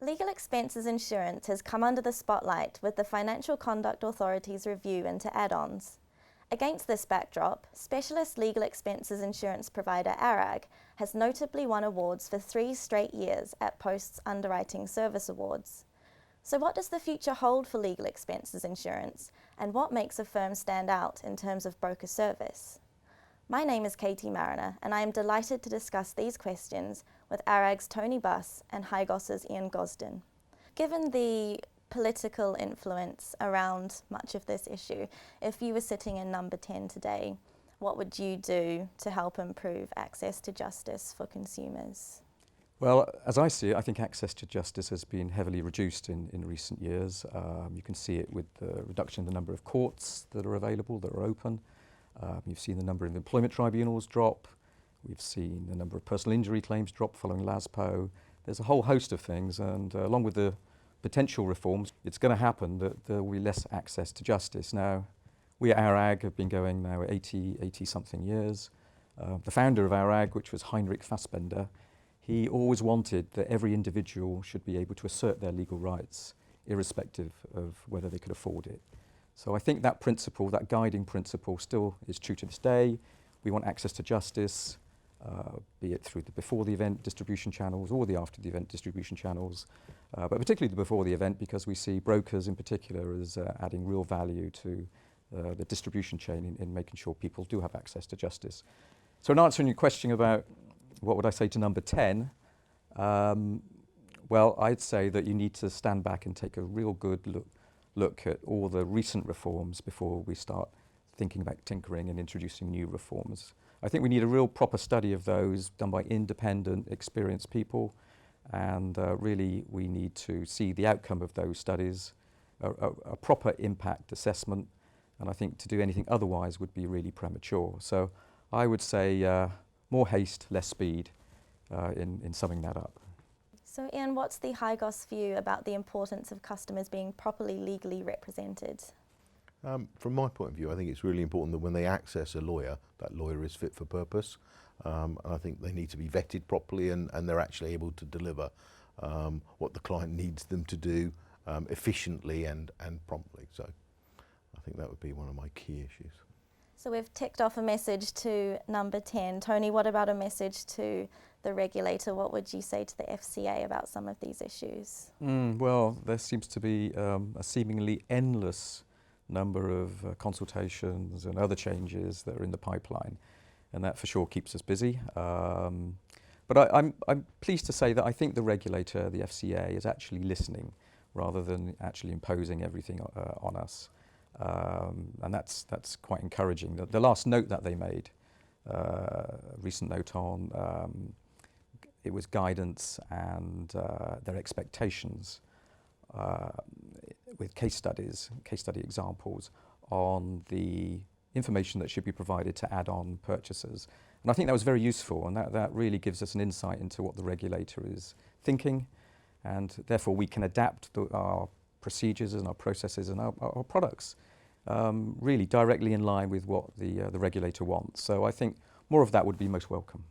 Legal expenses insurance has come under the spotlight with the Financial Conduct Authority's review into add-ons. Against this backdrop, specialist legal expenses insurance provider ARAG has notably won awards for 3 straight years at Post's Underwriting Service Awards. So what does the future hold for legal expenses insurance, and what makes a firm stand out in terms of broker service? My name is Katie Mariner, and I am delighted to discuss these questions with ARAG's Tony Buss and Higos' Ian Gosden. Given the political influence around much of this issue, if you were sitting in number 10 today, what would you do to help improve access to justice for consumers? Well, as I see it, I think access to justice has been heavily reduced in recent years. You can see it with the reduction in the number of courts that are available, that are open. You've seen the number of employment tribunals drop. We've seen the number of personal injury claims drop following LASPO. There's a whole host of things, and along with the potential reforms, it's going to happen that there will be less access to justice. Now, we at ARAG have been going now 80-something years. The founder of ARAG, which was Heinrich Fassbender, he always wanted that every individual should be able to assert their legal rights, irrespective of whether they could afford it. So I think that principle, that guiding principle, still is true to this day. We want access to justice, be it through the before the event distribution channels or the after the event distribution channels, but particularly the before the event, because we see brokers in particular as adding real value to the distribution chain in making sure people do have access to justice. So in answering your question about what would I say to number 10, well, I'd say that you need to stand back and take a real good look at all the recent reforms before we start thinking about tinkering and introducing new reforms. I think we need a real proper study of those done by independent, experienced people, and really we need to see the outcome of those studies, a proper impact assessment, and I think to do anything otherwise would be really premature. So I would say more haste, less speed in summing that up. So Ian, what's the Higos view about the importance of customers being properly legally represented? From my point of view, I think it's really important that when they access a lawyer, that lawyer is fit for purpose. And I think they need to be vetted properly and they're actually able to deliver what the client needs them to do efficiently and promptly. So I think that would be one of my key issues. So we've ticked off a message to number 10. Tony, what about a message to the regulator? What would you say to the FCA about some of these issues? Well, there seems to be a seemingly endless number of consultations and other changes that are in the pipeline, and that for sure keeps us busy. But I'm pleased to say that I think the regulator, the FCA, is actually listening rather than actually imposing everything on us. And that's quite encouraging. The last note that they made, recent note on, it was guidance and their expectations with case study examples on the information that should be provided to add-on purchasers. And I think that was very useful, and that really gives us an insight into what the regulator is thinking, and therefore we can adapt our procedures and our processes and our products really directly in line with what the regulator wants. So I think more of that would be most welcome.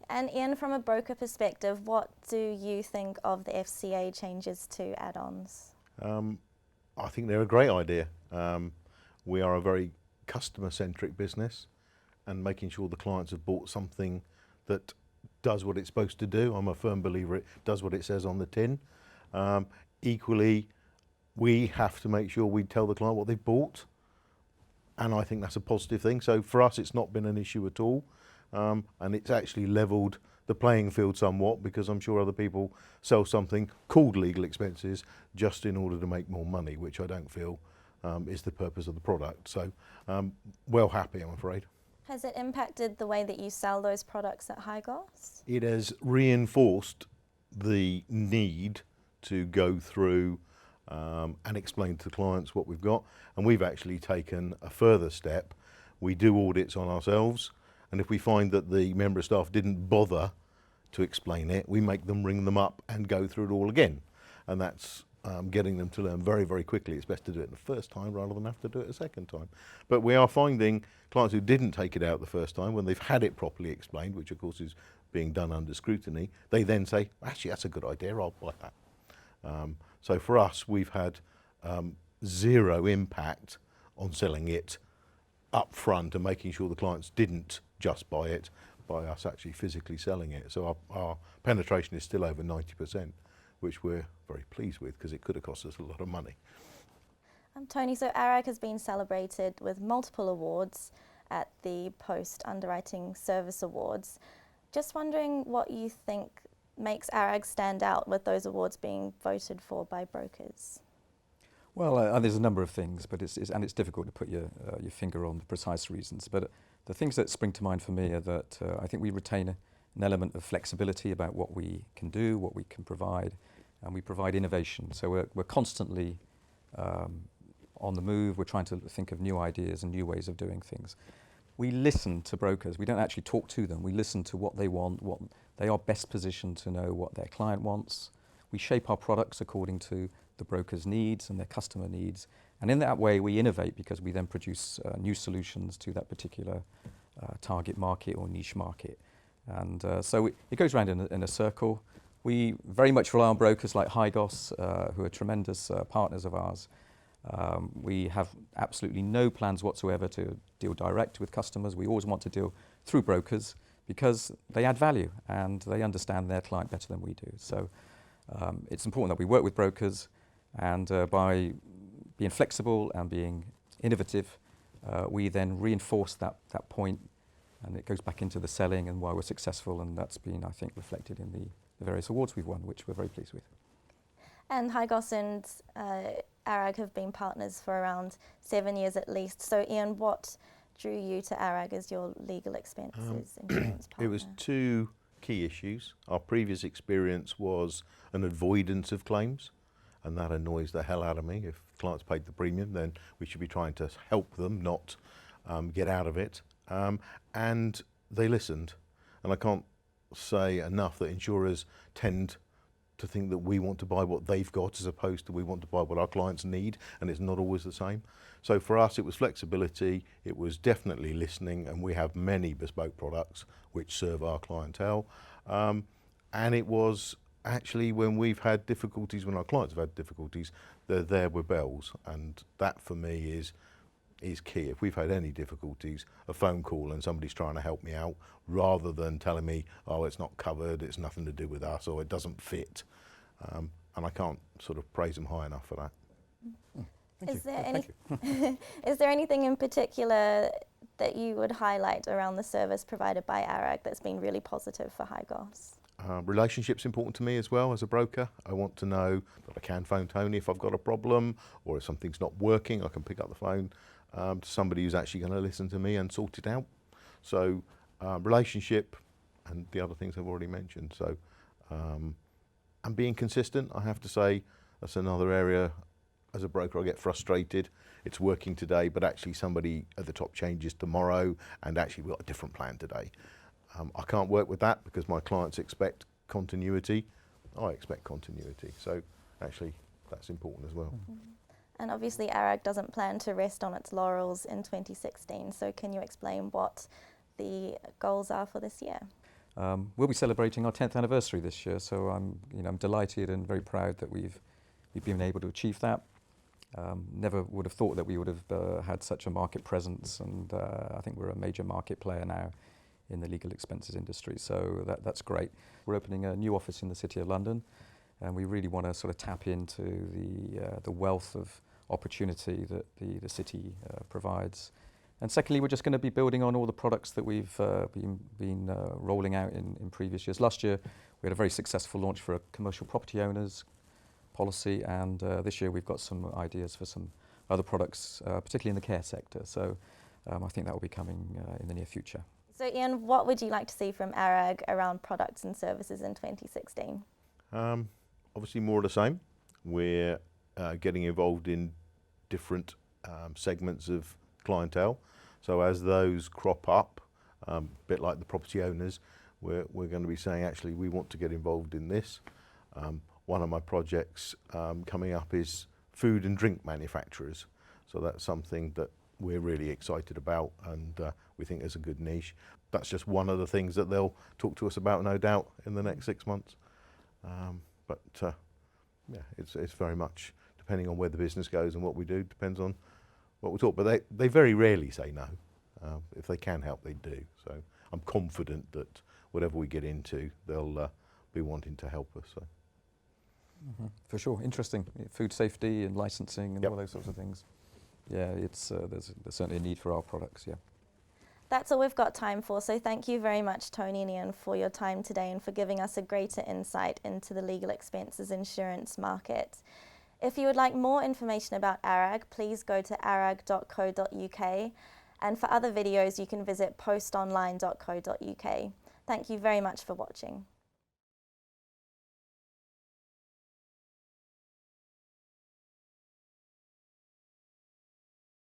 And Ian, from a broker perspective, what do you think of the FCA changes to add-ons? I think they're a great idea. We are a very customer-centric business, and making sure the clients have bought something that does what it's supposed to do. I'm a firm believer it does what it says on the tin. Equally, we have to make sure we tell the client what they've bought, and I think that's a positive thing. So for us, it's not been an issue at all, and it's actually levelled the playing field somewhat, because I'm sure other people sell something called legal expenses just in order to make more money, which I don't feel is the purpose of the product. So well happy, I'm afraid. Has it impacted the way that you sell those products at Higos? It has reinforced the need to go through and explain to the clients what we've got, and we've actually taken a further step. We do audits on ourselves, and if we find that the member of staff didn't bother to explain it, we make them ring them up and go through it all again, and that's getting them to learn very, very quickly. It's best to do it the first time rather than have to do it a second time. But we are finding clients who didn't take it out the first time, when they've had it properly explained, which of course is being done under scrutiny, they then say, actually that's a good idea, I'll buy that. So for us, we've had zero impact on selling it up front and making sure the clients didn't just buy it by us actually physically selling it. So our penetration is still over 90%, which we're very pleased with because it could have cost us a lot of money. Tony, so ARAG has been celebrated with multiple awards at the Post Underwriting Service Awards. Just wondering what you think makes ARAG stand out with those awards being voted for by brokers? Well, there's a number of things, but it's difficult to put your finger on the precise reasons. But the things that spring to mind for me are that I think we retain an element of flexibility about what we can do, what we can provide, and we provide innovation. So we're constantly on the move. We're trying to think of new ideas and new ways of doing things. We listen to brokers. We don't actually talk to them. We listen to what they want, what they are best positioned to know what their client wants. We shape our products according to the broker's needs and their customer needs. And in that way, we innovate because we then produce new solutions to that particular target market or niche market. And so it goes around in a circle. We very much rely on brokers like Higos, who are tremendous partners of ours. We have absolutely no plans whatsoever to deal direct with customers. We always want to deal through brokers because they add value and they understand their client better than we do. So it's important that we work with brokers, and by being flexible and being innovative, we then reinforce that point, and it goes back into the selling and why we're successful, and that's been, I think, reflected in the various awards we've won, which we're very pleased with. And Higos and ARAG have been partners for around 7 years at least. So Ian, what drew you to ARAG as your legal expenses insurance partner? It was two key issues. Our previous experience was an avoidance of claims, and that annoys the hell out of me. If clients paid the premium, then we should be trying to help them, not get out of it. And they listened. And I can't say enough that insurers tend to think that we want to buy what they've got as opposed to we want to buy what our clients need, and it's not always the same. So for us, it was flexibility, it was definitely listening, and we have many bespoke products which serve our clientele. And it was actually when we've had difficulties, when our clients have had difficulties, they're there with bells, and that for me is key. If we've had any difficulties, a phone call and somebody's trying to help me out, rather than telling me, oh, it's not covered, it's nothing to do with us, or it doesn't fit. And I can't sort of praise them high enough for that. Is there anything in particular that you would highlight around the service provided by ARAG that's been really positive for Higos? Relationship's important to me as well as a broker. I want to know that I can phone Tony if I've got a problem, or if something's not working, I can pick up the phone to somebody who's actually going to listen to me and sort it out. So relationship and the other things I've already mentioned. So and being consistent, I have to say, that's another area. As a broker, I get frustrated. It's working today, but actually somebody at the top changes tomorrow, and actually we've got a different plan today. I can't work with that because my clients expect continuity. I expect continuity. So actually that's important as well. And obviously ARAG doesn't plan to rest on its laurels in 2016. So can you explain what the goals are for this year? We'll be celebrating our 10th anniversary this year, so I'm delighted and very proud that we've been able to achieve that. Never would have thought that we would have had such a market presence, and I think we're a major market player now in the legal expenses industry, so that's great. We're opening a new office in the City of London, and we really want to sort of tap into the wealth of opportunity that the city provides. And secondly, we're just going to be building on all the products that we've been rolling out in previous years. Last year, we had a very successful launch for a commercial property owners policy, and this year we've got some ideas for some other products, particularly in the care sector. So I think that will be coming in the near future. So Ian, what would you like to see from ARAG around products and services in 2016? Obviously more of the same. We're getting involved in different segments of clientele. So as those crop up, a bit like the property owners, we're going to be saying, actually, we want to get involved in this. One of my projects coming up is food and drink manufacturers. So that's something that we're really excited about, and we think there's a good niche. That's just one of the things that they'll talk to us about, no doubt, in the next 6 months. But Yeah, it's very much depending on where the business goes and what we do, depends on what we talk. But they very rarely say no. If they can help, they do. So I'm confident that whatever we get into, they'll be wanting to help us. So. For sure, interesting. Food safety and licensing and Yep. all those sorts of things. Yeah, it's there's certainly a need for our products. Yeah. That's all we've got time for, so thank you very much, Tony and Ian, for your time today and for giving us a greater insight into the legal expenses insurance market. If you would like more information about ARAG, please go to arag.co.uk, and for other videos you can visit postonline.co.uk. Thank you very much for watching.